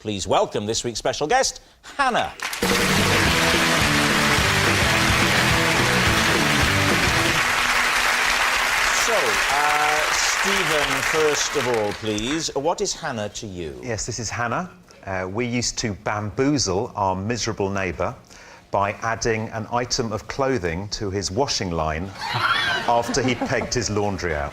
Please welcome this week's special guest, Hannah. So, Stephen, first of all, please, what is Hannah to you? Yes, this is Hannah. We used to bamboozle our miserable neighbour by adding an item of clothing to his washing line after he pegged his laundry out.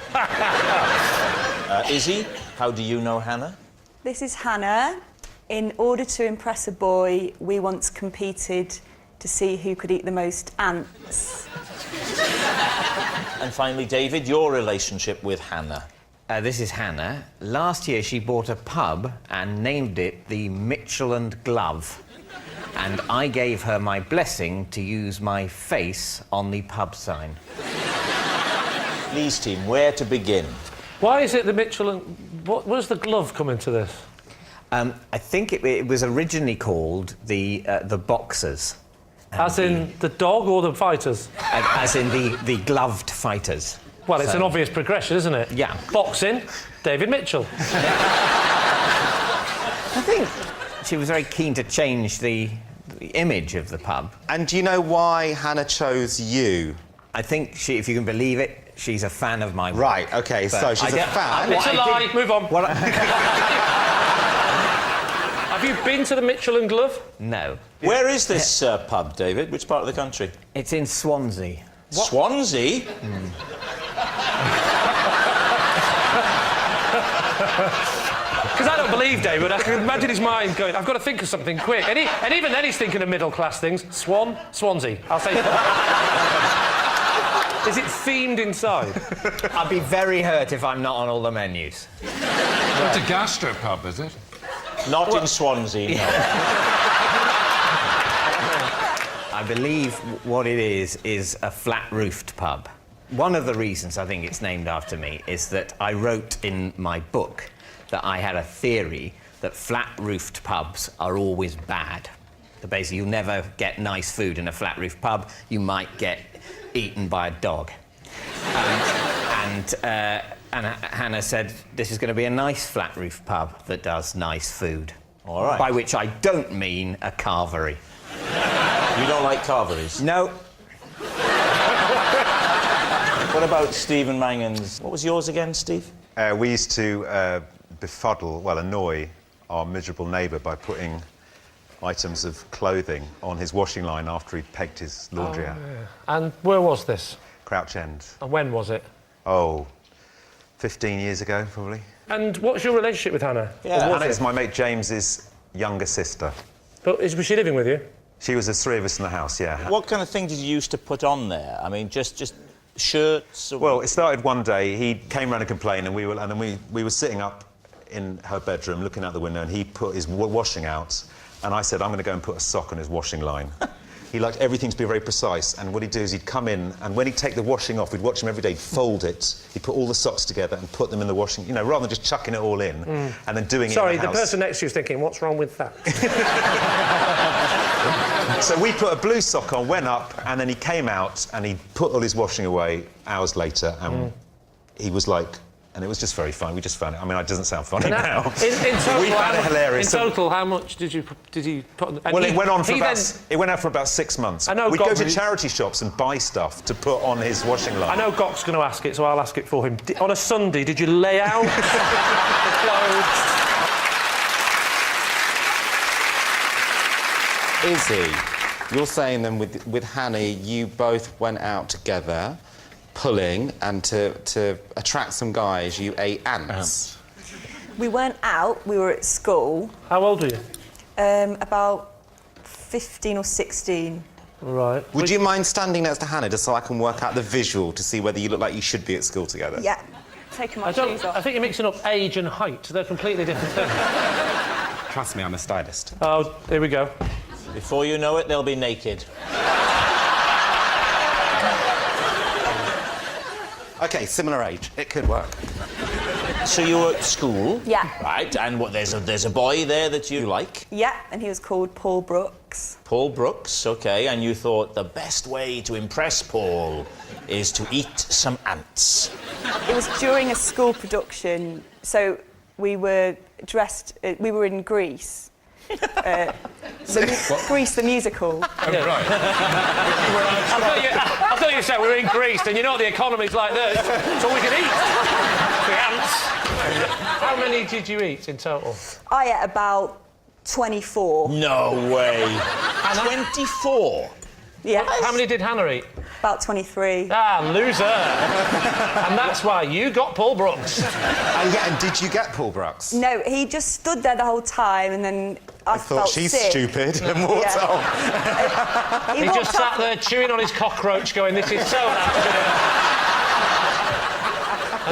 Izzy, how do you know Hannah? This is Hannah. In order to impress a boy, we once competed to see who could eat the most ants. And finally, David, your relationship with Hannah. This is Hannah. Last year she bought a pub and named it the Mitchell and Glove. And I gave her my blessing to use my face on the pub sign. Please, team, where to begin? Why is it the Mitchell and... What does the glove come into this? I think it was originally called the Boxers. As in the dog or the fighters? As in the gloved fighters. Well, it's an obvious progression, isn't it? Yeah. Boxing, David Mitchell. I think she was very keen to change the image of the pub. And do you know why Hannah chose you? I think she, if you can believe it, she's a fan of my work. Right, OK, so she's a fan. It's a lie. Move on. Have you been to the Mitchell and Glove? No. Where is this pub, David? Which part of the country? It's in Swansea. What? Swansea? Because I don't believe David. I can imagine his mind going, I've got to think of something quick. And even then he's thinking of middle-class things. Swansea. I'll say... Is it themed inside? I'd be very hurt if I'm not on all the menus. It's a gastropub, is it? Not in Swansea, no. I believe what it is a flat-roofed pub. One of the reasons I think it's named after me is that I wrote in my book that I had a theory that flat-roofed pubs are always bad. That basically you'll never get nice food in a flat-roofed pub, you might get eaten by a dog. And Hannah said, this is going to be a nice flat-roofed pub that does nice food. All right. By which I don't mean a carvery. You don't like carveries? No. What about Stephen Mangan's? What was yours again, Steve? We used to befuddle, well, annoy our miserable neighbour by putting items of clothing on his washing line after he'd pegged his laundry out. Yeah. And where was this? Crouch End. And when was it? Oh, 15 years ago, probably. And what's your relationship with Hannah? Yeah. Hannah is my mate James's younger sister. But was she living with you? She was the three of us in the house, yeah. What kind of thing did you used to put on there? I mean, just shirts? Or... Well, it started one day. He came round and complained, and we were sitting up in her bedroom looking out the window, and he put his washing out, and I said, I'm going to go and put a sock on his washing line. He liked everything to be very precise, and what he'd do is he'd come in, and when he'd take the washing off, we'd watch him every day, he'd fold it, he'd put all the socks together and put them in the washing, you know, rather than just chucking it all in and then doing it in the house. Sorry, the person next to you is thinking, what's wrong with that? So we put a blue sock on, went up, and then he came out, and he put all his washing away hours later, and he was like... And it was just very fun. We just found it. I mean, it doesn't sound funny now. In total, we found it hilarious. In total, how much did you put on? Well, it went on for about 6 months. I know We'd go to charity shops and buy stuff to put on his washing line. I know Gok's going to ask it, so I'll ask it for him. On a Sunday, did you lay out the clothes? Izzy, you're saying then with Hannah, you both went out together, pulling, and to attract some guys, you ate ants. We weren't out, we were at school. How old were you? About 15 or 16. Right. Would you mind standing next to Hannah just so I can work out the visual to see whether you look like you should be at school together? Yeah. Taking my shoes off. I think you're mixing up age and height. They're completely different things. Trust me, I'm a stylist. Oh, here we go. Before you know it, they'll be naked. OK, similar age. It could work. So you were at school? Yeah. Right, and what, there's a boy there that you like? Yeah, and he was called Paul Brooks. Paul Brooks, OK, and you thought the best way to impress Paul is to eat some ants. It was during a school production, so we were dressed... we were in Greece, Grease the musical. Oh, right. I thought you said we were in Greece, and you know the economy's like this. It's all we can eat. The ants. How many did you eat in total? I ate about 24. No way. 24? Yeah. How many did Hannah eat? About 23. Ah, loser. And that's why you got Paul Brooks. And did you get Paul Brooks? No, he just stood there the whole time, and then I Thought felt she's sick. stupid and walked off. He walked just sat off- there chewing on his cockroach going, this is so natural.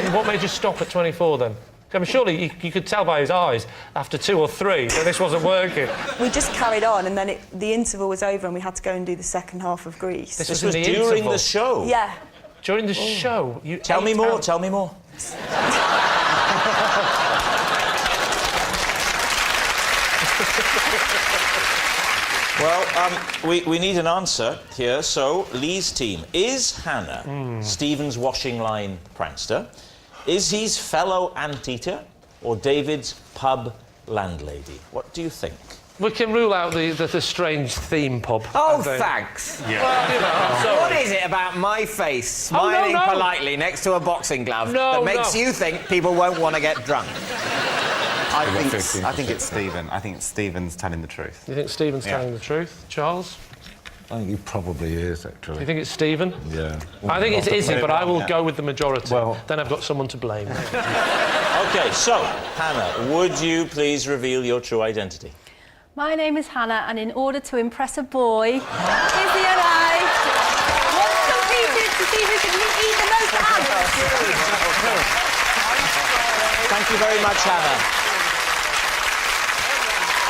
And what made you stop at 24 then? I mean, surely you could tell by his eyes after 2 or 3 that this wasn't working. We just carried on, and then the interval was over, and we had to go and do the second half of Greece. This This was was in the during interval. the show. Yeah. During the show, you Tell me ate more, out. tell me more. Well, we need an answer here. So, Lee's team. Is Hannah Stephen's washing line prankster? Is he his fellow anteater? Or David's pub landlady? What do you think? We can rule out the strange theme pub. Oh, I think. thanks. Well, you know, I'm sorry. What is it about my face Oh, no, smiling no. politely next to a boxing glove No, that makes no. you think people won't want to get drunk? I think it's Stephen. I think Stephen's telling the truth. You think Stephen's telling the truth? Charles? I think he probably is, actually. You think it's Stephen? Yeah. I think it's Izzy, but I will go with the majority. Well- Then I've got someone to blame. OK, so, Hannah, would you please reveal your true identity? My name is Hannah, and in order to impress a boy, Izzy and I once competed to see who could eat the most ants. Thank you very much, Hannah.